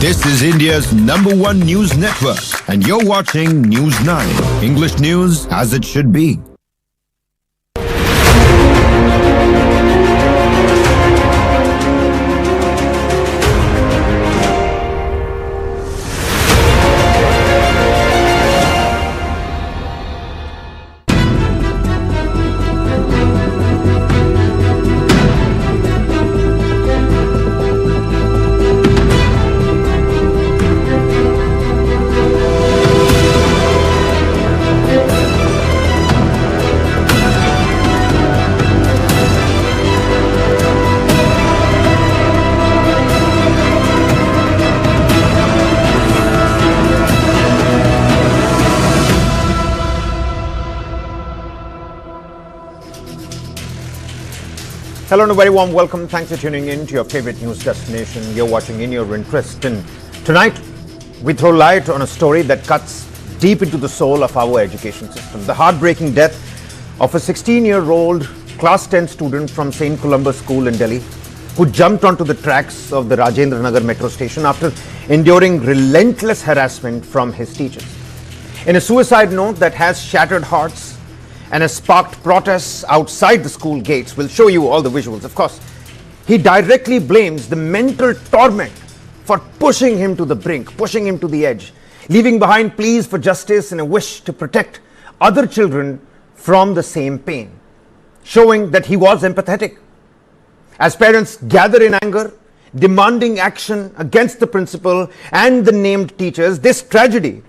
This is India's #1 news network, and you're watching News9, English news as it should be. Hello and a very warm welcome. Thanks for tuning in to your favorite news destination. You're watching In Your Interest. And tonight, we throw light on a story that cuts deep into the soul of our education system. The heartbreaking death of a 16-year-old class 10 student from St. Columba School in Delhi who jumped onto the tracks of the Rajendra Nagar metro station after enduring relentless harassment from his teachers. In a suicide note that has shattered hearts and has sparked protests outside the school gates. We'll show you all the visuals, of course. He directly blames the mental torment for pushing him to the brink, pushing him to the edge, leaving behind pleas for justice and a wish to protect other children from the same pain, showing that he was empathetic. As parents gather in anger, demanding action against the principal and the named teachers, this tragedy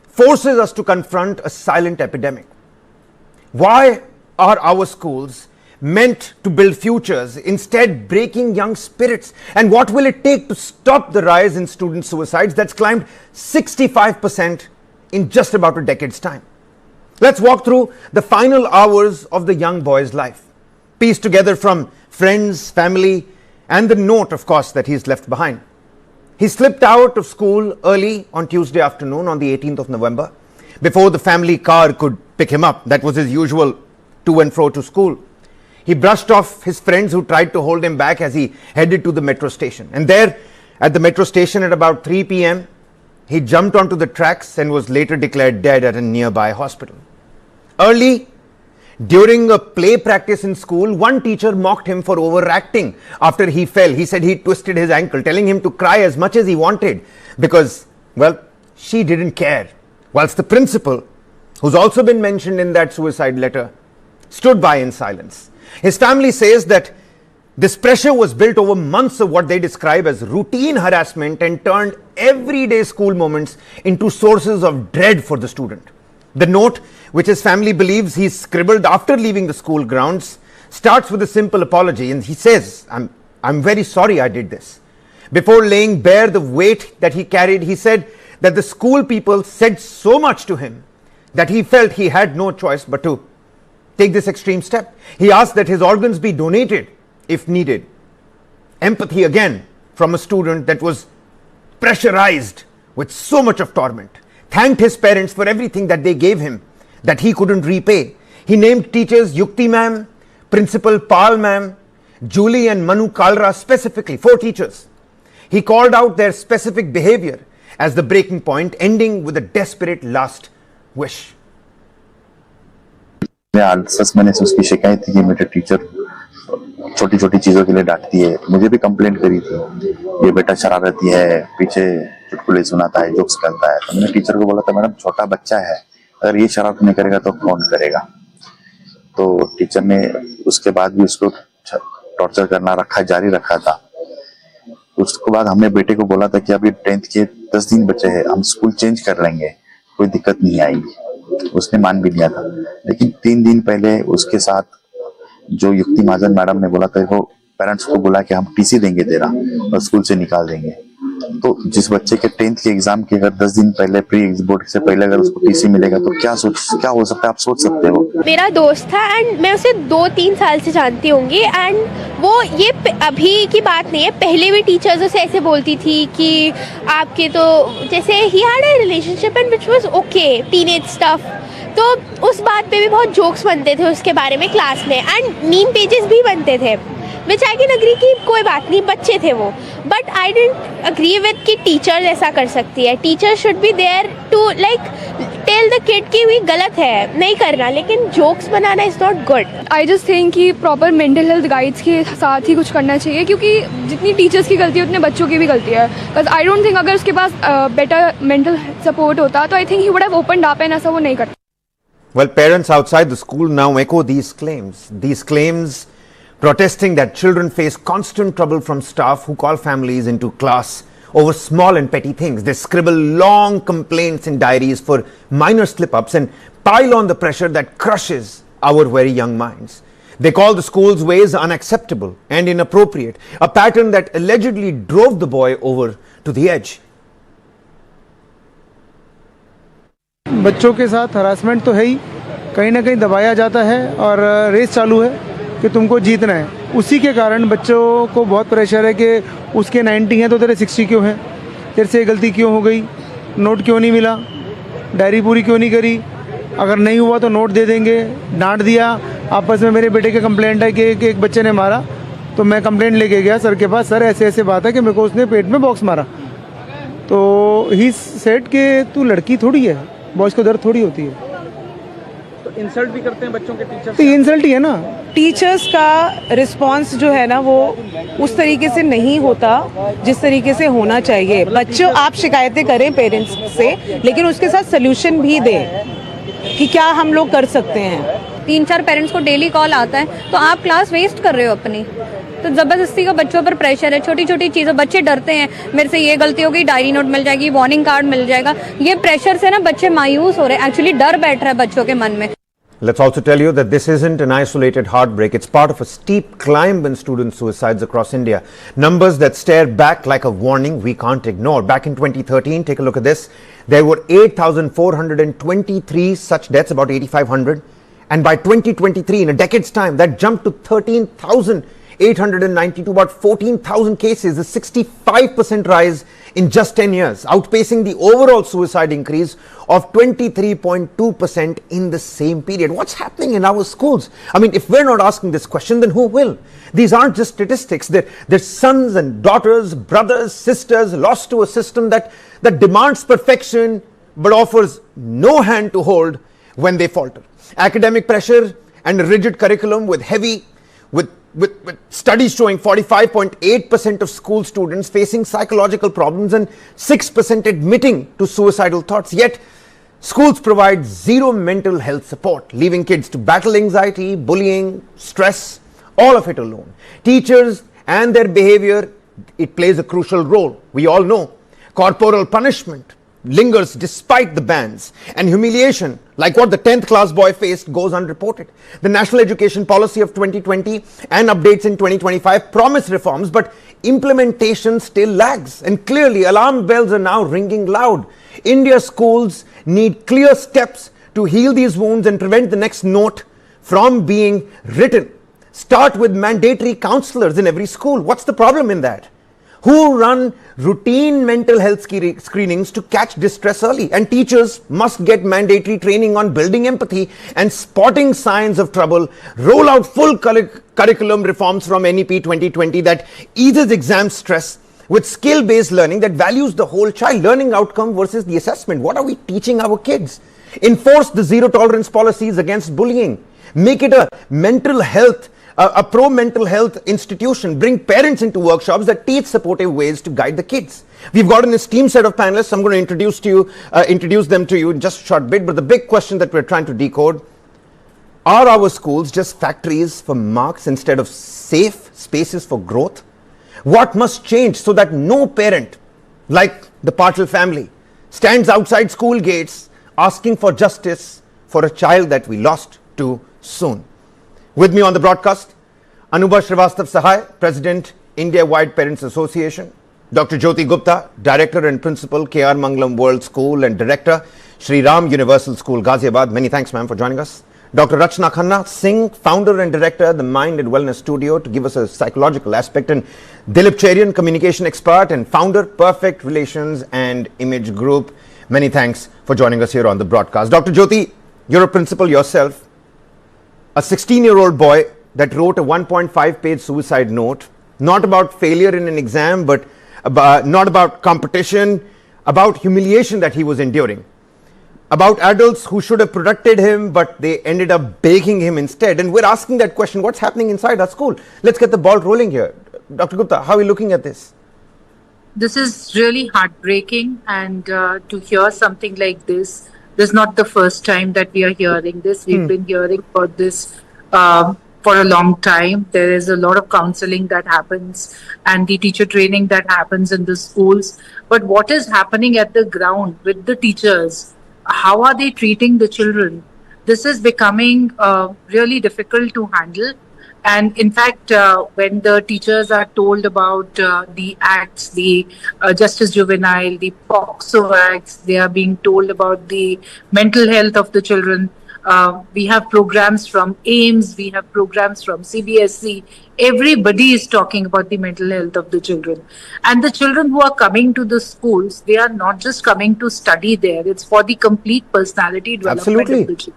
forces us to confront a silent epidemic. Why are our schools meant to build futures, instead breaking young spirits? And what will it take to stop the rise in student suicides that's climbed 65% in just about a decade's time? Let's walk through the final hours of the young boy's life, pieced together from friends, family, and the note, of course, that he's left behind. He slipped out of school early on Tuesday afternoon on the 18th of November. Before the family car could pick him up. That was his usual to and fro to school. He brushed off his friends who tried to hold him back as he headed to the metro station. And there, at the metro station at about 3 p.m., he jumped onto the tracks and was later declared dead at a nearby hospital. Early, during a play practice in school, one teacher mocked him for overacting after he fell. He said he twisted his ankle, telling him to cry as much as he wanted because, well, she didn't care. Whilst the principal, who's also been mentioned in that suicide letter, stood by in silence. His family says that this pressure was built over months of what they describe as routine harassment and turned everyday school moments into sources of dread for the student. The note, which his family believes he scribbled after leaving the school grounds, starts with a simple apology, and he says, I'm very sorry I did this. Before laying bare the weight that he carried, he said that the school people said so much to him that he felt he had no choice but to take this extreme step. He asked that his organs be donated if needed. Empathy again from a student that was pressurized with so much of torment. Thanked his parents for everything that they gave him that he couldn't repay. He named teachers Yukti ma'am, Principal Pal ma'am, Julie and Manu Kalra specifically, 4 teachers. He called out their specific behavior as the breaking point, ending with a desperate last wish. सच मैंने से उसकी शिकायत थी कि मेरे teacher छोटी छोटी चीजों के लिए डांटती है। मुझे भी कंप्लेंट करी थी, ये बेटा शरारती है, पीछे चुटकुले सुनाता है, जोक्स करता है। तो मैंने टीचर को बोला था, मैडम छोटा बच्चा है, अगर ये शरारत नहीं करेगा तो कौन करेगा। तो टीचर ने उसके बाद भी उसको टॉर्चर करना जारी रखा था। उसके बाद हमने बेटे को बोला था कि अभी 10th के 10 दिन बचे हैं, हम स्कूल चेंज कर लेंगे, कोई दिक्कत नहीं आएगी। उसने मान भी लिया था। लेकिन 3 दिन पहले उसके साथ जो युक्ति महाजन मैडम ने बोला था, वो पेरेंट्स को बोला कि हम टीसी देंगे तेरा और स्कूल से निकाल देंगे। तो जिस बच्चे के 10th के एग्जाम के अगर 10 दिन पहले प्री बोर्ड से पहले अगर उसको टीसी मिलेगा तो क्या हो सकता है, आप सोच सकते हो। मेरा दोस्त था एंड मैं उसे 2-3 साल से जानती होंगी एंड वो ये अभी की बात नहीं है, पहले भी टीचर्स उसे ऐसे बोलती थी कि आपके तो जैसे he had a relationship and which was okay, teenage stuff. तो उस बात पे भी बहुत जोक्स बनते थे उसके बारे में क्लास में एंड मीम पेजेस भी बनते थे, विच आई कैन अग्री कि कोई बात नहीं, बच्चे थे वो। But I don't agree with कि टीचर ऐसा कर सकती है. Teacher should be there to like tell the kid कि भी गलत है नहीं करना, लेकिन जोक्स बनाना is not good. I just think कि प्रॉपर मेंटल हेल्थ गाइड्स के साथ ही कुछ करना चाहिए, क्योंकि जितनी टीचर्स की गलती है उतने बच्चों की भी गलती है. बस आई डोंट थिंक अगर उसके पास बेटर मेंटल सपोर्ट होता तो I think he would have opened up, and ऐसा वो नहीं करता. Well, parents outside the school now echo these claims protesting that children face constant trouble from staff who call families into class over small and petty things. They scribble long complaints in diaries for minor slip-ups and pile on the pressure that crushes our very young minds. They call the school's ways unacceptable and inappropriate, a pattern that allegedly drove the boy over to the edge. बच्चों के साथ harassment तो है ही, कहीं ना कहीं दबाया जाता है और रेस चालू है कि तुमको जीतना है. उसी के कारण बच्चों को बहुत प्रेशर है कि उसके 90 हैं तो तेरे 60 क्यों हैं, तेरे से गलती क्यों हो गई, नोट क्यों नहीं मिला, डायरी पूरी क्यों नहीं करी, अगर नहीं हुआ तो नोट दे देंगे, डांट दिया. आपस में मेरे बेटे के कंप्लेंट है कि एक बच्चे ने मारा, तो मैं कंप्लेंट लेके गया सर के पास, सर ऐसे ऐसे बात है कि मेरे को उसने पेट में बॉक्स मारा. तो ही सेड कि तू लड़की थोड़ी है, बॉयज़ को दर्द थोड़ी होती है. तो इंसल्ट भी करते हैं बच्चों के टीचर्स. तो ये इंसल्ट ही है ना. टीचर्स का रिस्पांस जो है ना वो उस तरीके से नहीं होता जिस तरीके से होना चाहिए. बच्चों आप शिकायतें करें पेरेंट्स से, लेकिन उसके साथ सोल्यूशन भी दें कि क्या हम लोग कर सकते हैं. 3-4 पेरेंट्स को डेली कॉल आता है तो आप क्लास वेस्ट कर रहे हो अपनी. तो ज़बरदस्ती का बच्चों पर प्रेशर है, छोटी छोटी चीज़ें बच्चे डरते हैं, मेरे से ये गलती होगी, डायरी नोट मिल जाएगी, वार्निंग कार्ड मिल जाएगा. ये प्रेशर से ना बच्चे मायूस हो रहे हैं. एक्चुअली डर बैठ रहा है बच्चों के मन में. Let's also tell you that this isn't an isolated heartbreak. It's part of a steep climb in student suicides across India. Numbers that stare back like a warning we can't ignore. Back in 2013, take a look at this. There were 8,423 such deaths, about 8,500. And by 2023, in a decade's time, that jumped to 13,892, about 14,000 cases, a 65% rise in just 10 years, outpacing the overall suicide increase of 23.2% in the same period. What's happening in our schools? I mean, if we're not asking this question, then who will? These aren't just statistics. They're sons and daughters, brothers, sisters, lost to a system that demands perfection but offers no hand to hold when they falter. Academic pressure and a rigid curriculum with studies showing 45.8% of school students facing psychological problems and 6% admitting to suicidal thoughts. Yet, schools provide zero mental health support, leaving kids to battle anxiety, bullying, stress, all of it alone. Teachers and their behavior, it plays a crucial role. We all know corporal punishment lingers despite the bans, and humiliation like what the 10th class boy faced goes unreported. The National Education Policy of 2020 and updates in 2025 promise reforms, but implementation still lags, and clearly alarm bells are now ringing loud. India's schools need clear steps to heal these wounds and prevent the next note from being written. Start with mandatory counselors in every school. What's the problem in that? Who run routine mental health screenings to catch distress early, and teachers must get mandatory training on building empathy and spotting signs of trouble. Roll out full curriculum reforms from NEP 2020 that eases exam stress with skill-based learning that values the whole child, learning outcome versus the assessment. What are we teaching our kids? Enforce the zero tolerance policies against bullying. Make it a mental health a pro-mental health institution. Bring parents into workshops that teach supportive ways to guide the kids. We've got an esteemed set of panelists. I'm going to introduce them to you in just a short bit. But the big question that we're trying to decode: are our schools just factories for marks instead of safe spaces for growth? What must change so that no parent, like the Patil family, stands outside school gates asking for justice for a child that we lost too soon? With me on the broadcast, Anubha Srivastav Sahai, President, India-Wide Parents Association; Dr. Jyoti Gupta, Director and Principal, K.R. Mangalam World School, and Director, Sri Ram Universal School, Ghaziabad. Many thanks, ma'am, for joining us. Dr. Rachna Khanna Singh, Founder and Director, the Mind and Wellness Studio, to give us a psychological aspect, and Dilip Cherian, Communication Expert and Founder, Perfect Relations and Image Group. Many thanks for joining us here on the broadcast. Dr. Jyoti, you're a principal yourself. A 16-year-old boy that wrote a 1.5-page suicide note not about failure in an exam, but not about competition, about humiliation that he was enduring. About adults who should have protected him, but they ended up baking him instead. And we're asking that question, what's happening inside our school? Let's get the ball rolling here. Dr. Gupta, how are you looking at this? This is really heartbreaking, and to hear something like this is not the first time that we are hearing this. We've been hearing about this for a long time. There is a lot of counseling that happens and the teacher training that happens in the schools. But what is happening at the ground with the teachers? How are they treating the children? This is becoming really difficult to handle. And in fact, when the teachers are told about the acts, the Justice Juvenile, the POCSO acts, they are being told about the mental health of the children. We have programs from AIMS, we have programs from CBSE. Everybody is talking about the mental health of the children. And the children who are coming to the schools, they are not just coming to study there. It's for the complete personality development of the children.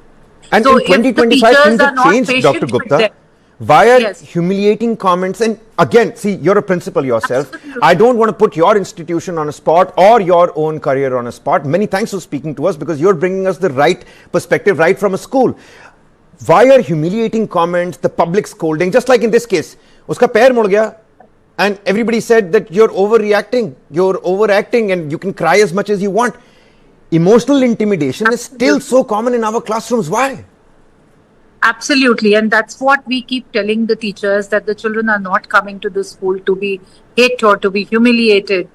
And so in 2025, things have changed, Dr. Gupta. Why are humiliating comments? And again, see, you're a principal yourself. Absolutely. I don't want to put your institution on a spot or your own career on a spot. Many thanks for speaking to us, because you're bringing us the right perspective right from a school. Why are humiliating comments, the public scolding, just like in this case, uska pair mud gaya, and everybody said that you're overreacting, you're overacting, and you can cry as much as you want. Emotional intimidation is still so common in our classrooms. Why? Absolutely, and that's what we keep telling the teachers, that the children are not coming to the school to be hit or to be humiliated,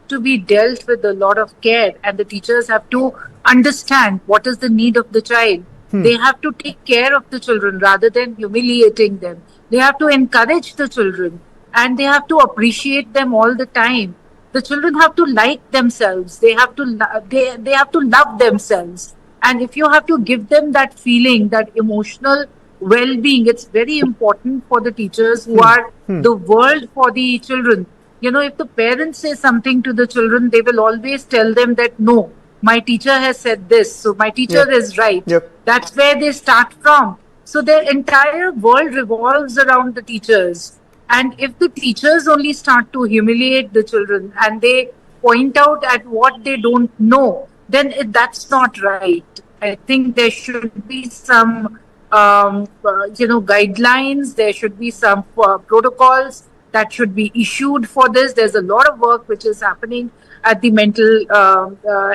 to be dealt with a lot of care, and the teachers have to understand what is the need of the child. They have to take care of the children rather than humiliating them. They have to encourage the children, and they have to appreciate them all the time. The children have to like themselves. They have to love themselves. And if you have to give them that feeling, that emotional well-being, it's very important for the teachers who are the world for the children. You know, if the parents say something to the children, they will always tell them that, no, my teacher has said this, so my teacher is right. That's where they start from. So their entire world revolves around the teachers. And if the teachers only start to humiliate the children and they point out at what they don't know, then that's not right. I think there should be some, guidelines. There should be some protocols that should be issued for this. There's a lot of work which is happening at the mental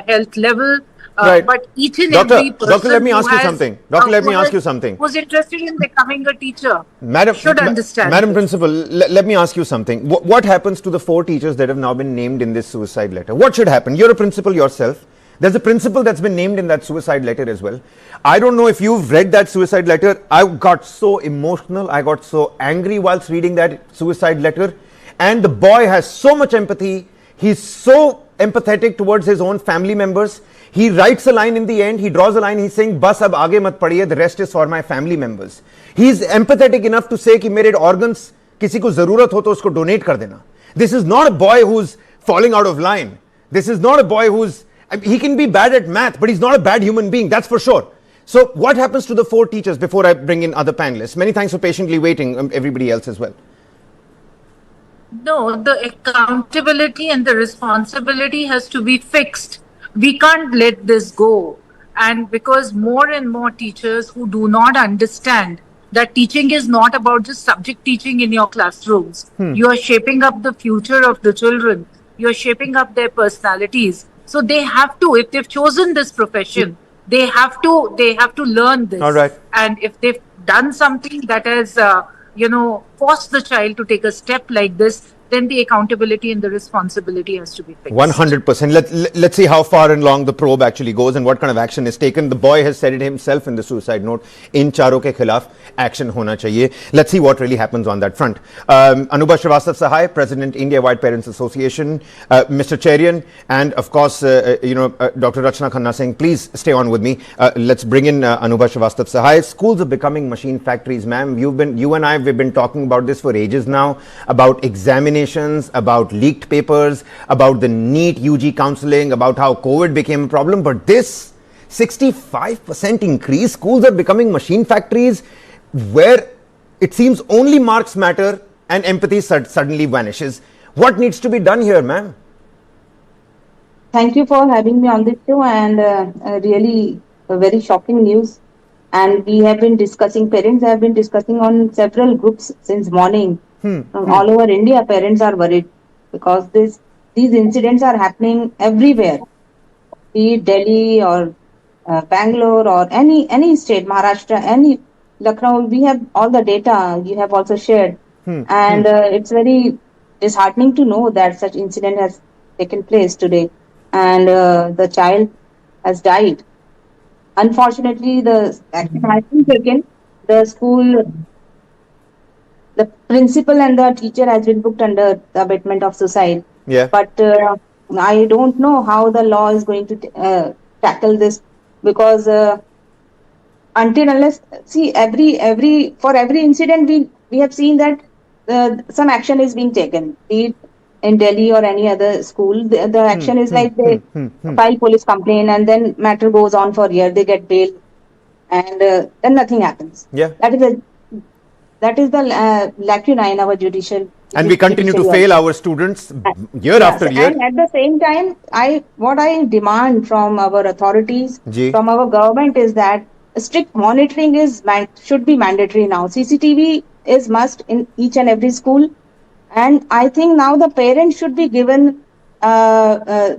health level. But each and every person Doctor, let me ask you something. Doctor, let me ask you something. Who's interested in becoming a teacher should understand. Madam Principal, let me ask you something. What happens to the 4 teachers that have now been named in this suicide letter? What should happen? You're a principal yourself. There's a principal that's been named in that suicide letter as well. I don't know if you've read that suicide letter. I got so emotional. I got so angry whilst reading that suicide letter. And the boy has so much empathy. He's so empathetic towards his own family members. He writes a line in the end. He draws a line. He's saying, "Bas ab aage mat padiye. The rest is for my family members." He's empathetic enough to say कि मेरे organs किसी को ज़रूरत हो तो उसको donate कर देना. This is not a boy who's falling out of line. This is not a boy who's, he can be bad at math, but he's not a bad human being, that's for sure. So what happens to the 4 teachers before I bring in other panelists? Many thanks for patiently waiting, everybody else as well. No, the accountability and the responsibility has to be fixed. We can't let this go. And because more and more teachers who do not understand that teaching is not about just subject teaching in your classrooms. You are shaping up the future of the children. You are shaping up their personalities. So they have to, if they've chosen this profession, they have to learn this. All right. And if they've done something that has, forced the child to take a step like this, then the accountability and the responsibility has to be fixed. 100%. Let's see how far and long the probe actually goes and what kind of action is taken. The boy has said it himself in the suicide note. In charo ke khilaf action hona chahiye. Let's see what really happens on that front. Anubha Srivastava Sahai, President, India White Parents Association, Mr. Cherian, and of course, Dr. Rachna Khanna Singh, please stay on with me. Let's bring in Anubha Srivastava Sahai. Schools are becoming machine factories, ma'am. You and I, we've been talking about this for ages now, about examinations, about leaked papers, about the NEET UG counseling, about how COVID became a problem. But this 65% increase, schools are becoming machine factories where it seems only marks matter and empathy suddenly vanishes. What needs to be done here, ma'am? Thank you for having me on this show, and really a very shocking news. And we have been discussing, parents have been discussing on several groups since morning. All over India, parents are worried because these incidents are happening everywhere, be it Delhi or Bangalore or any state, Maharashtra, any Lucknow. We have all the data you have also shared, and it's very disheartening to know that such incident has taken place today, and the child has died. Unfortunately, the action has been taken. The school, the principal and the teacher has been booked under the abatement of suicide. Yeah. But I don't know how the law is going to tackle this, because until unless, see, for every incident we have seen that some action is being taken, be it in Delhi or any other school. The action is like they file police complaint, and then matter goes on for a year, they get bail, and then nothing happens. Yeah. That is the lacuna in our judicial. And we continue to fail our students year after year. And at the same time, what I demand from our authorities, from our government, is that strict monitoring should be mandatory now. CCTV is must in each and every school. And I think now the parents should be given, whenever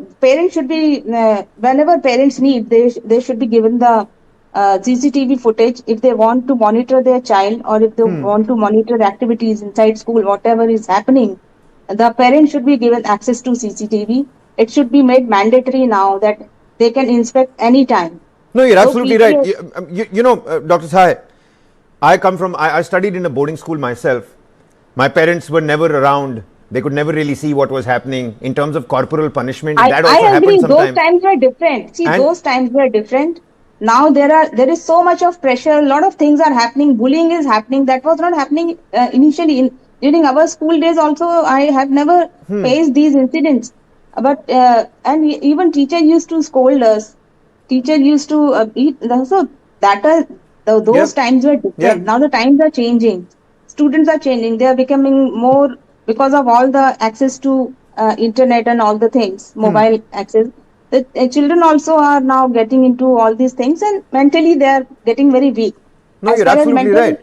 parents need, they should be given the CCTV footage if they want to monitor their child, or if they want to monitor activities inside school, whatever is happening. The parents should be given access to CCTV. It should be made mandatory now that they can inspect anytime. No, you're absolutely right. You know, Dr. Sai, I studied in a boarding school myself. My parents were never around. They could never really see what was happening in terms of corporal punishment. That also I agree. happened sometimes. Those times were different. See, those times were different. Now there is so much of pressure. A lot of things are happening. Bullying is happening. That was not happening initially. During our school days also, I have never faced these incidents. But and even teacher used to scold us. Teacher used to eat. So those times were different. Now the times are changing. Students are changing. They are becoming more, because of all the access to internet and all the things, mobile access. The children also are now getting into all these things, and mentally they are getting very weak. No, you're absolutely right.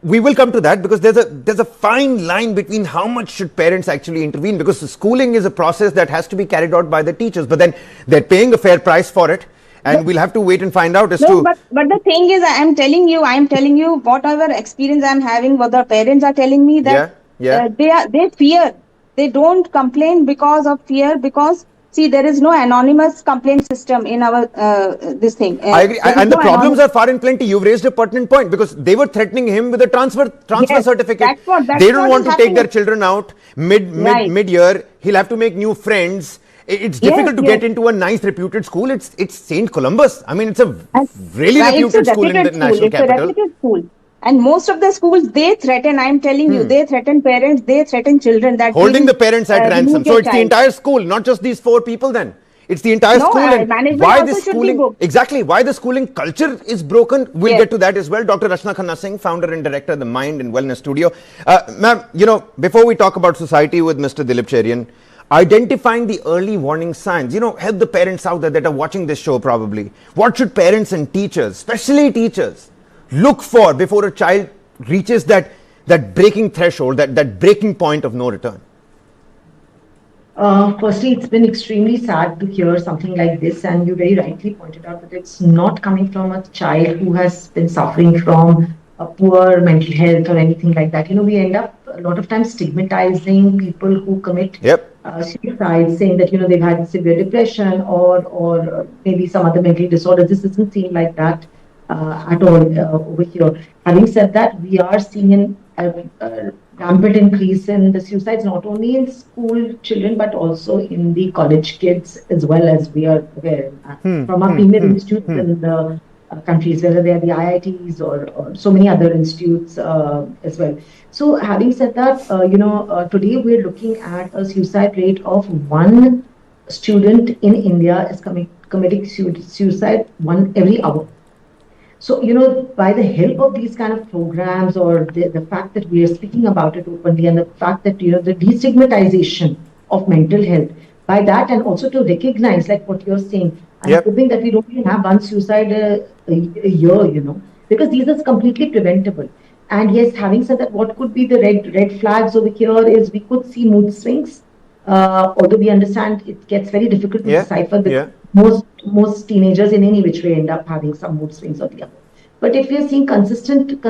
We will come to that, because there's a fine line between how much should parents actually intervene, because schooling is a process that has to be carried out by the teachers, but then they're paying a fair price for it. And we'll have to wait and find out as to. But the thing is, I am telling you whatever experience I am having, what the parents are telling me, that they fear. They don't complain because of fear, because see, there is no anonymous complaint system in our this thing. I agree, and the problems are far and plenty. You've raised a pertinent point, because they were threatening him with a transfer certificate. They don't want to take their children out mid-year. He'll have to make new friends. It's difficult to get into a nice reputed school. It's St. Columbus. I mean, it's a really reputed school in the national capital. It's a reputed school. And most of the schools, they threaten, I'm telling you, they threaten parents, they threaten children. That holding the parents at ransom. So it's the entire school, not just these 4 people then. It's the entire school. And why the schooling, exactly, why the schooling culture is broken, we'll get to that as well. Dr. Rachna Khanna Singh, founder and director of the Mind and Wellness Studio. Ma'am, you know, before we talk about society with Mr. Dilip Cherian, identifying the early warning signs, help the parents out there that are watching this show probably. What should parents and teachers, especially teachers, look for before a child reaches that breaking threshold, that breaking point of no return? Firstly, it's been extremely sad to hear something like this, and you very rightly pointed out that it's not coming from a child who has been suffering from a poor mental health or anything like that. We end up a lot of times stigmatizing people who commit suicide, saying that they've had severe depression or maybe some other mental disorder. This doesn't seem like that at all over here. Having said that, we are seeing a rampant increase in the suicides, not only in school children but also in the college kids as well, as we are aware from our premier institutes in the countries, whether they are the IITs or so many other institutes as well. So having said that, today we're looking at a suicide rate of 1 student in India is committing suicide 1 every hour. So, by the help of these kind of programs, or the fact that we are speaking about it openly, and the fact that, the destigmatization of mental health, by that, and also to recognize, like what you're saying, I'm hoping that we don't even have one suicide a year, because these are completely preventable. And yes, having said that, what could be the red flags over here is we could see mood swings, although we understand it gets very difficult to decipher because most teenagers in any which way end up having some mood swings or the other. But if we are seeing consistent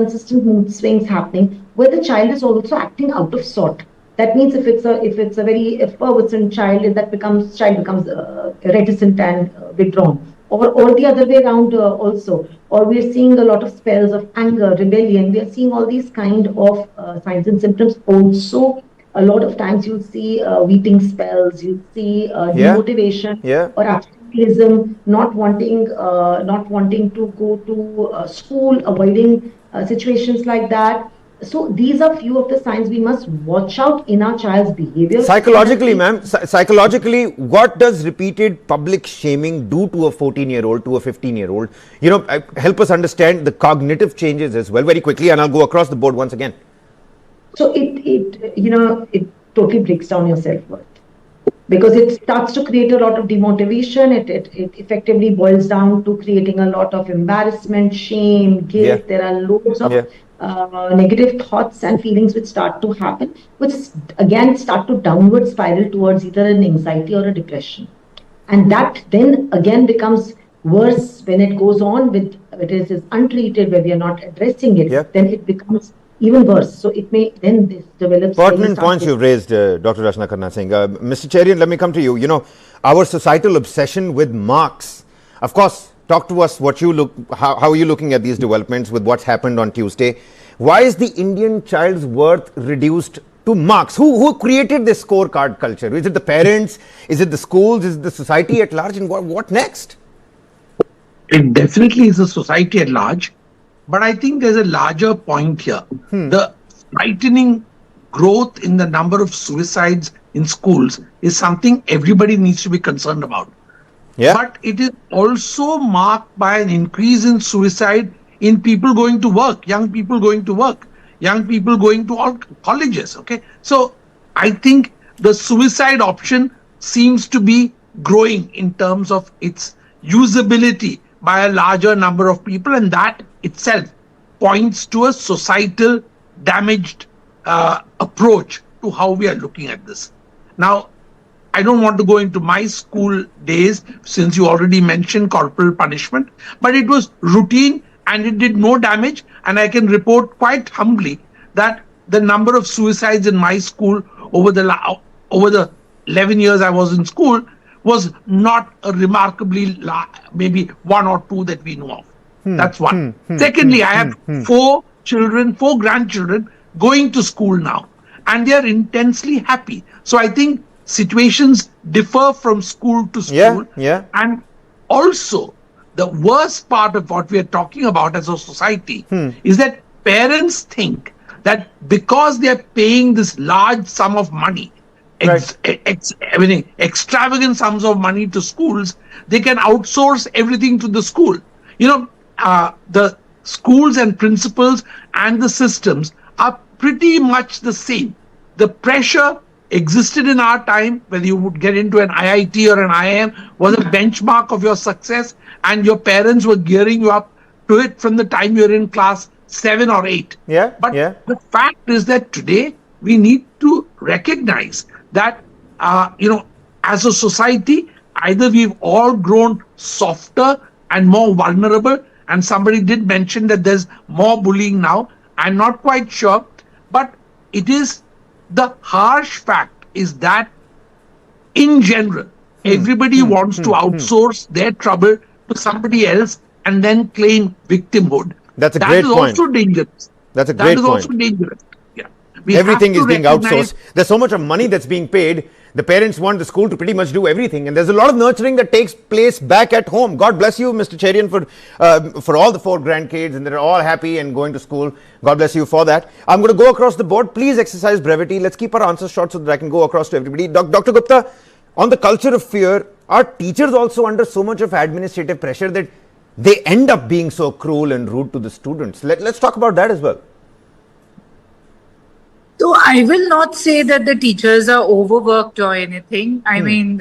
mood swings happening, where the child is also acting out of sort, that means if it's a very effervescent child, child becomes reticent and withdrawn, or the other way around also. Or we're seeing a lot of spells of anger, rebellion. We are seeing all these kind of signs and symptoms. Also, a lot of times you'll see weeping spells, you'll see demotivation or absenteeism, not wanting to go to school, avoiding situations like that. So these are few of the signs we must watch out in our child's behavior. Psychologically, ma'am, psychologically, what does repeated public shaming do to a 14-year-old, to a 15-year-old? Help us understand the cognitive changes as well very quickly, and I'll go across the board once again. So it totally breaks down your self-worth, because it starts to create a lot of demotivation. It effectively boils down to creating a lot of embarrassment, shame, guilt. There are loads of negative thoughts and feelings which start to happen, which again start to downward spiral towards either an anxiety or a depression. And that then again becomes worse when it goes on with it is untreated, where we are not addressing it. Then it becomes even worse. So it may then this develops. Pertinent points you've raised, Dr. Rachna Khanna Singh. Mr. Cherian, let me come to you. Our societal obsession with marks. Of course, talk to us how are you looking at these developments with what's happened on Tuesday? Why is the Indian child's worth reduced to marks? Who created this scorecard culture? Is it the parents? Is it the schools? Is it the society at large? And what next? It definitely is a society at large. But I think there's a larger point here. The frightening growth in the number of suicides in schools is something everybody needs to be concerned about. But it is also marked by an increase in suicide in people going to work, young people going to work, young people going to all colleges. Okay, so I think the suicide option seems to be growing in terms of its usability by a larger number of people, and that itself points to a societal damaged approach to how we are looking at this. Now, I don't want to go into my school days, since you already mentioned corporal punishment, but it was routine and it did no damage. And I can report quite humbly that the number of suicides in my school over the 11 years I was in school was not a remarkably maybe one or two that we know of. That's one. Secondly, I have four grandchildren going to school now, and they are intensely happy. So I think situations differ from school to school. And also, the worst part of what we are talking about as a society is that parents think that because they are paying this large sum of money, extravagant sums of money to schools, they can outsource everything to the school. The schools and principals and the systems are pretty much the same. The pressure existed in our time, whether you would get into an IIT or an IIM, was a benchmark of your success, and your parents were gearing you up to it from the time you're in class 7 or 8. But the fact is that today we need to recognize that, as a society, either we've all grown softer and more vulnerable, and somebody did mention that there's more bullying now. I'm not quite sure, but it is the harsh fact is that in general, everybody wants to outsource their trouble to somebody else and then claim victimhood. That's a great point. That is also dangerous. That's a great point. That is also dangerous. Everything is being outsourced. There's so much of money that's being paid. The parents want the school to pretty much do everything, and there's a lot of nurturing that takes place back at home. God bless you, Mr. Cherian, for all the 4 grandkids, and they're all happy and going to school. God bless you for that. I'm going to go across the board. Please exercise brevity. Let's keep our answers short so that I can go across to everybody. Dr. Gupta, on the culture of fear, are teachers also under so much of administrative pressure that they end up being so cruel and rude to the students. Let's talk about that as well. So I will not say that the teachers are overworked or anything. I mean,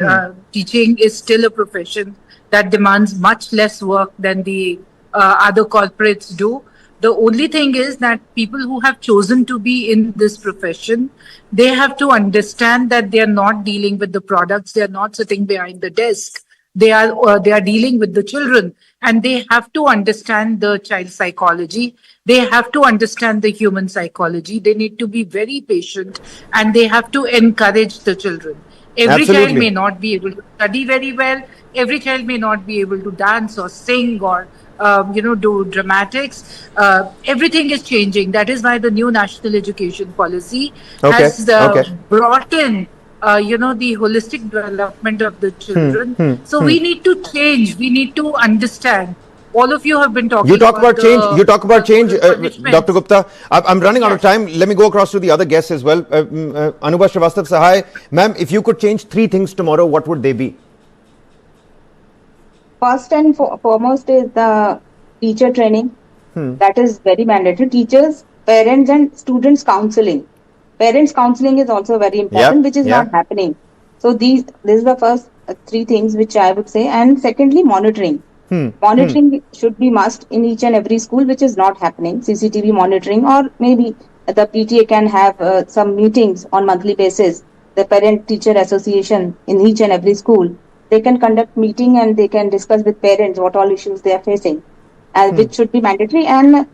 teaching is still a profession that demands much less work than the other corporates do. The only thing is that people who have chosen to be in this profession, they have to understand that they are not dealing with the products. They are not sitting behind the desk. They are dealing with the children, and they have to understand the child psychology. They have to understand the human psychology. They need to be very patient, and they have to encourage the children. Every child may not be able to study very well. Every child may not be able to dance or sing or do dramatics. Everything is changing. That is why the new national education policy has brought in the holistic development of the children. So we need to change. We need to understand. All of you have been talking. You talk about change. You talk about change, Dr. Gupta. I'm running out of time. Let me go across to the other guests as well. Anubha Srivastav Sahai, ma'am, if you could change 3 things tomorrow, what would they be? First and foremost is the teacher training. That is very mandatory. Teachers, parents and students counseling. Parents counseling is also very important, which is not happening. So this is the first 3 things which I would say. And secondly, monitoring. Monitoring should be must in each and every school, which is not happening. CCTV monitoring, or maybe the PTA can have some meetings on monthly basis. The parent teacher association in each and every school, they can conduct meeting and they can discuss with parents what all issues they are facing, which should be mandatory. And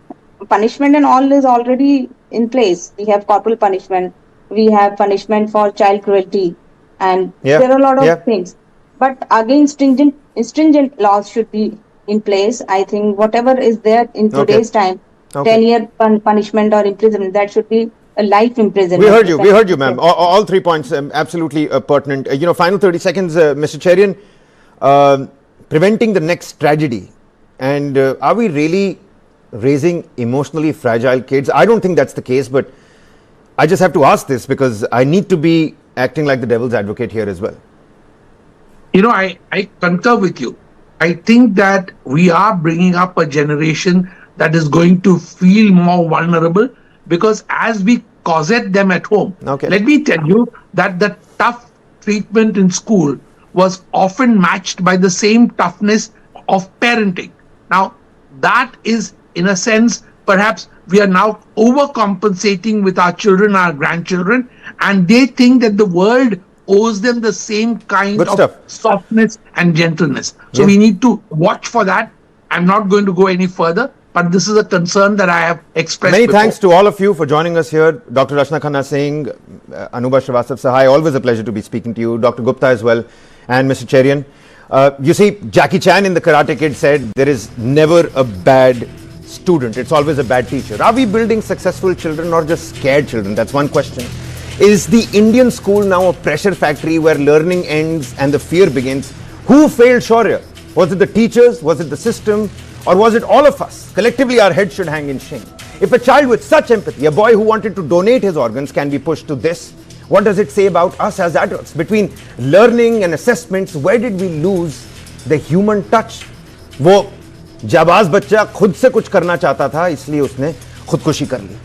punishment and all is already in place. We have corporal punishment, we have punishment for child cruelty, and there are a lot of things. But again, stringent laws should be in place. I think whatever is there in today's time, 10-year punishment or imprisonment, that should be a life imprisonment. We heard you, ma'am. All 3 points absolutely pertinent. Final 30 seconds, Mr. Cherian. Preventing the next tragedy, and are we really raising emotionally fragile kids? I don't think that's the case, but I just have to ask this because I need to be acting like the devil's advocate here as well. I concur with you. I think that we are bringing up a generation that is going to feel more vulnerable, because as we cosset them at home, let me tell you that the tough treatment in school was often matched by the same toughness of parenting. Now, that is, in a sense, perhaps we are now overcompensating with our children, our grandchildren, and they think that the world owes them the same kind of softness and gentleness. So we need to watch for that. I'm not going to go any further, but this is a concern that I have expressed. Many thanks to all of you for joining us here. Dr. Rachna Khanna Singh, Anubha Srivastav Sahai, always a pleasure to be speaking to you. Dr. Gupta as well, and Mr. Cherian. You see, Jackie Chan in The Karate Kid said, there is never a bad student, it's always a bad teacher. Are we building successful children or just scared children? That's one question. Is the Indian school now a pressure factory where learning ends and the fear begins? Who failed Shaurya? Was it the teachers? Was it the system? Or was it all of us? Collectively, our heads should hang in shame. If a child with such empathy, a boy who wanted to donate his organs, can be pushed to this, what does it say about us as adults? Between learning and assessments, where did we lose the human touch? वो जाबाज बच्चा खुद से कुछ करना चाहता था, इसलिए उसने खुदकुशी कर ली.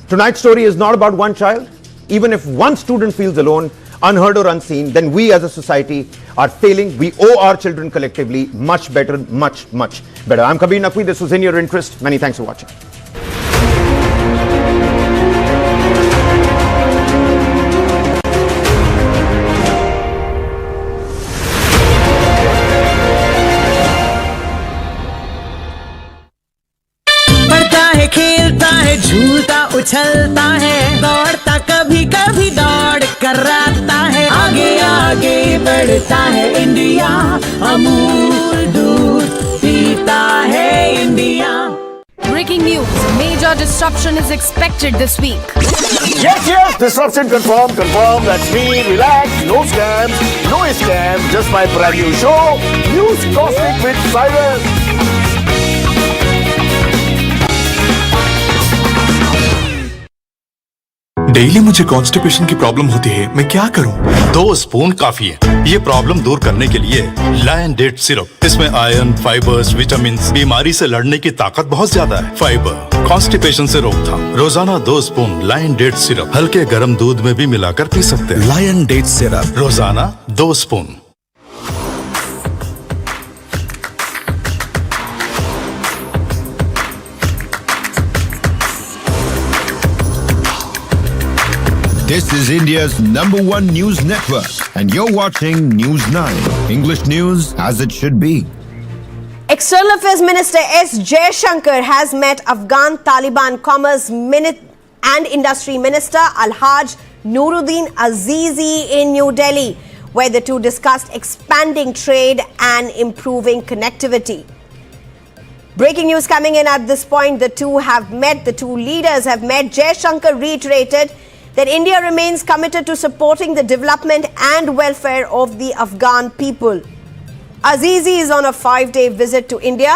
Tonight's story is not about one child. Even if one student feels alone, unheard or unseen, then we as a society are failing. We owe our children collectively much better, much, much better. I'm Kabir Naqvi. This was In Your Interest. Many thanks for watching. खेलता है, झूलता उछलता है, दौड़ता कभी कभी दौड़ कराता है, आगे आगे बढ़ता है इंडिया, अमूल दूध पीता है India. Breaking news, major disruption is expected this week. Yes, disruption confirmed. That's me. Relax, no scams, just my brand new show, News Cosmic with Cyrus. Daily मुझे कॉन्स्टिपेशन की प्रॉब्लम होती है, मैं क्या करूं? 2 स्पून काफी है। ये प्रॉब्लम दूर करने के लिए लायन डेट सिरप। इसमें आयरन, फाइबर्स, विटामिन, बीमारी से लड़ने की ताकत बहुत ज्यादा है। फाइबर, कॉन्स्टिपेशन से रोकथाम। रोजाना 2 स्पून लायन डेट सिरप हल्के गर्म दूध में भी मिलाकर पी सकते हैं। लायन डेट सिरप रोजाना 2 spoon. This is India's #1 news network, and you're watching News9, English news as it should be. External Affairs Minister S. Jaishankar has met Afghan Taliban Commerce and Industry Minister Alhaj Nuruddin Azizi in New Delhi, where the two discussed expanding trade and improving connectivity. Breaking news coming in at this point, the two leaders have met. Jaishankar reiterated that India remains committed to supporting the development and welfare of the Afghan people. Azizi is on a 5-day visit to India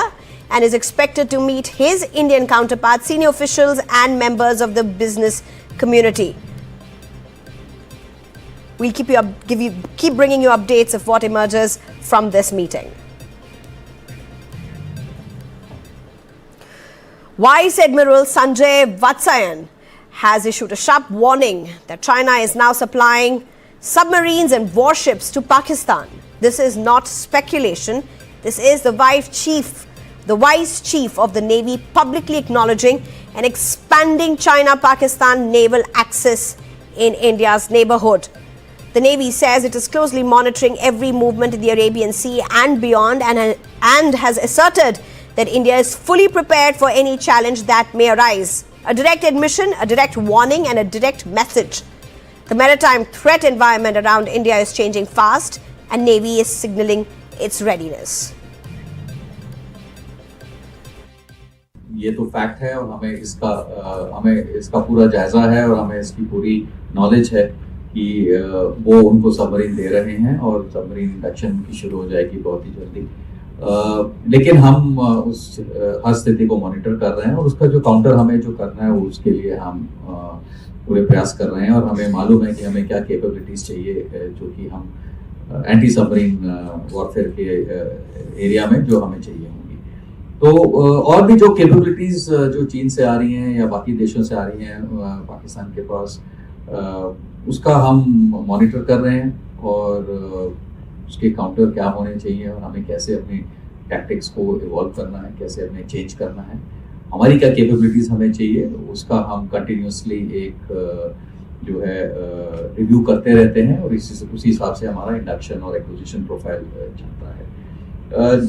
and is expected to meet his Indian counterparts, senior officials and members of the business community. We'll keep bringing you updates of what emerges from this meeting. Vice Admiral Sanjay Vatsayan has issued a sharp warning that China is now supplying submarines and warships to Pakistan. This is not speculation. This is the Vice Chief of the Navy publicly acknowledging and expanding China-Pakistan naval access in India's neighborhood. The Navy says it is closely monitoring every movement in the Arabian Sea and beyond, and has asserted that India is fully prepared for any challenge that may arise. A direct admission, a direct warning, and a direct message. The maritime threat environment around India is changing fast, and Navy is signaling its readiness. ये तो fact है और हमें इसका पूरा जायजा है और हमें इसकी पूरी नॉलेज है कि वो उनको सबमरीन दे रहे हैं और सबमरीन इंडक्शन की शुरू हो जाएगी बहुत ही जल्दी। लेकिन हम उस हर स्थिति को मॉनिटर कर रहे हैं और उसका जो काउंटर हमें जो करना है वो उसके लिए हम पूरे प्रयास कर रहे हैं और हमें मालूम है कि हमें क्या कैपेबिलिटीज चाहिए जो कि हम एंटी सबमरीन वॉरफेयर के एरिया में जो हमें चाहिए होंगी। तो और भी जो कैपेबिलिटीज जो चीन से आ रही हैं या बाकी देशों से आ रही हैं पाकिस्तान के पास, उसका हम मॉनिटर कर रहे हैं और उसके काउंटर क्या होने चाहिए और हमें कैसे अपने टैक्टिक्स को इवॉल्व करना है, कैसे अपने चेंज करना है, हमारी क्या कैपेबिलिटीज हमें चाहिए, उसका हम कंटिन्यूसली एक जो है रिव्यू करते रहते हैं और उसी हिसाब से हमारा इंडक्शन और एक्विजिशन प्रोफाइल चलता है।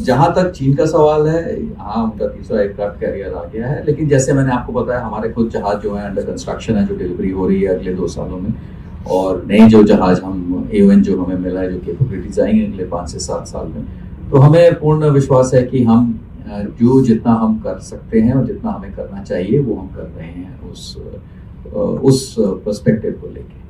जहाँ तक चीन का सवाल है, हाँ उनका 300 एयरक्राफ्ट कैरियर आ गया है, लेकिन जैसे मैंने आपको बताया हमारे खुद जहाज जो है अंडर कंस्ट्रक्शन है, जो डिलीवरी हो रही है अगले 2 सालों में, और नए जो जहाज हम AON जो हमें मिला है, जो कैपेबिलिटीज आएंगे अगले 5 से 7 साल में, तो हमें पूर्ण विश्वास है कि हम जितना हम कर सकते हैं और जितना हमें करना चाहिए वो हम कर रहे हैं उस पर्सपेक्टिव को लेके।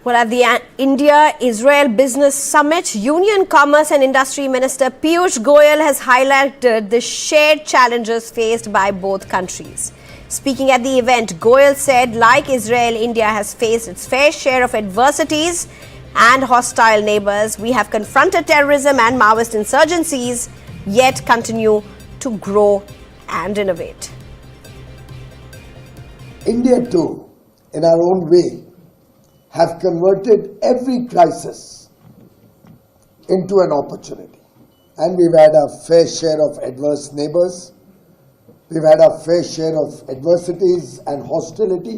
Well, at the India-Israel Business Summit, Union Commerce and Industry Minister Piyush Goyal has highlighted the shared challenges faced by both countries. Speaking at the event, Goyal said, like Israel, India has faced its fair share of adversities and hostile neighbors. We have confronted terrorism and Maoist insurgencies, yet continue to grow and innovate. India too, in our own way, have converted every crisis into an opportunity. And we've had a fair share of adverse neighbors. We've had our fair share of adversities and hostility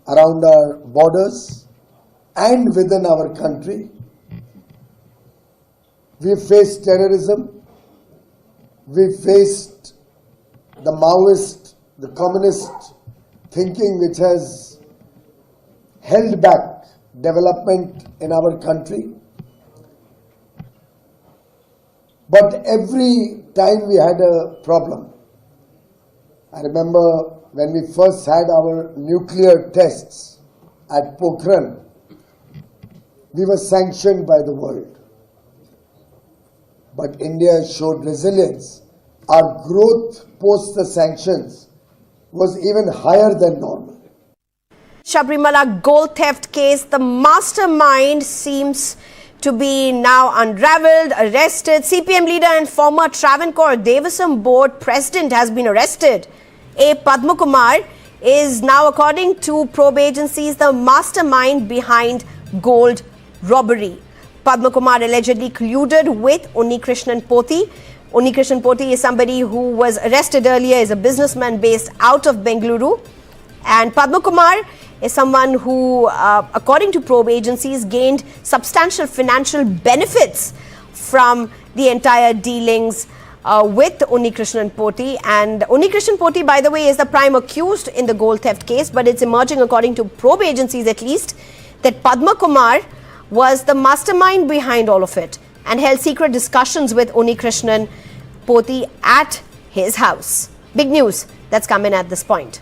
around our borders and within our country. We've faced terrorism. We've faced the Maoist, the communist thinking which has held back development in our country. But every time we had a problem, I remember when we first had our nuclear tests at Pokhran, we were sanctioned by the world. But India showed resilience. Our growth post the sanctions was even higher than normal. Sabrimala gold theft case, the mastermind seems to be now unraveled, arrested. CPM leader and former Travancore Devasam Board president has been arrested. A. Padma Kumar is now, according to probe agencies, the mastermind behind gold robbery. Padma Kumar allegedly colluded with Unni Krishnan Poti. Unni Krishnan Poti is somebody who was arrested earlier, is a businessman based out of Bengaluru. And Padma Kumar is someone who, according to probe agencies, gained substantial financial benefits from the entire dealings with Unni Krishnan Poti. And Unni Krishnan Poti, by the way, is the prime accused in the gold theft case, but it's emerging, according to probe agencies at least, that Padma Kumar was the mastermind behind all of it and held secret discussions with Unni Krishnan Poti at his house. Big news that's come in at this point.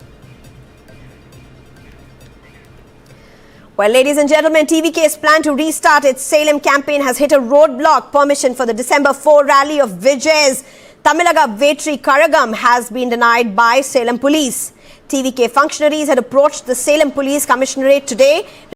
Well, ladies and gentlemen, TVK's plan to restart its Salem campaign has hit a roadblock. Permission for the December 4 rally of Vijay's Tamilaga Vetri Karagam has been denied by Salem police. TVK functionaries had approached the Salem Police Commissionerate today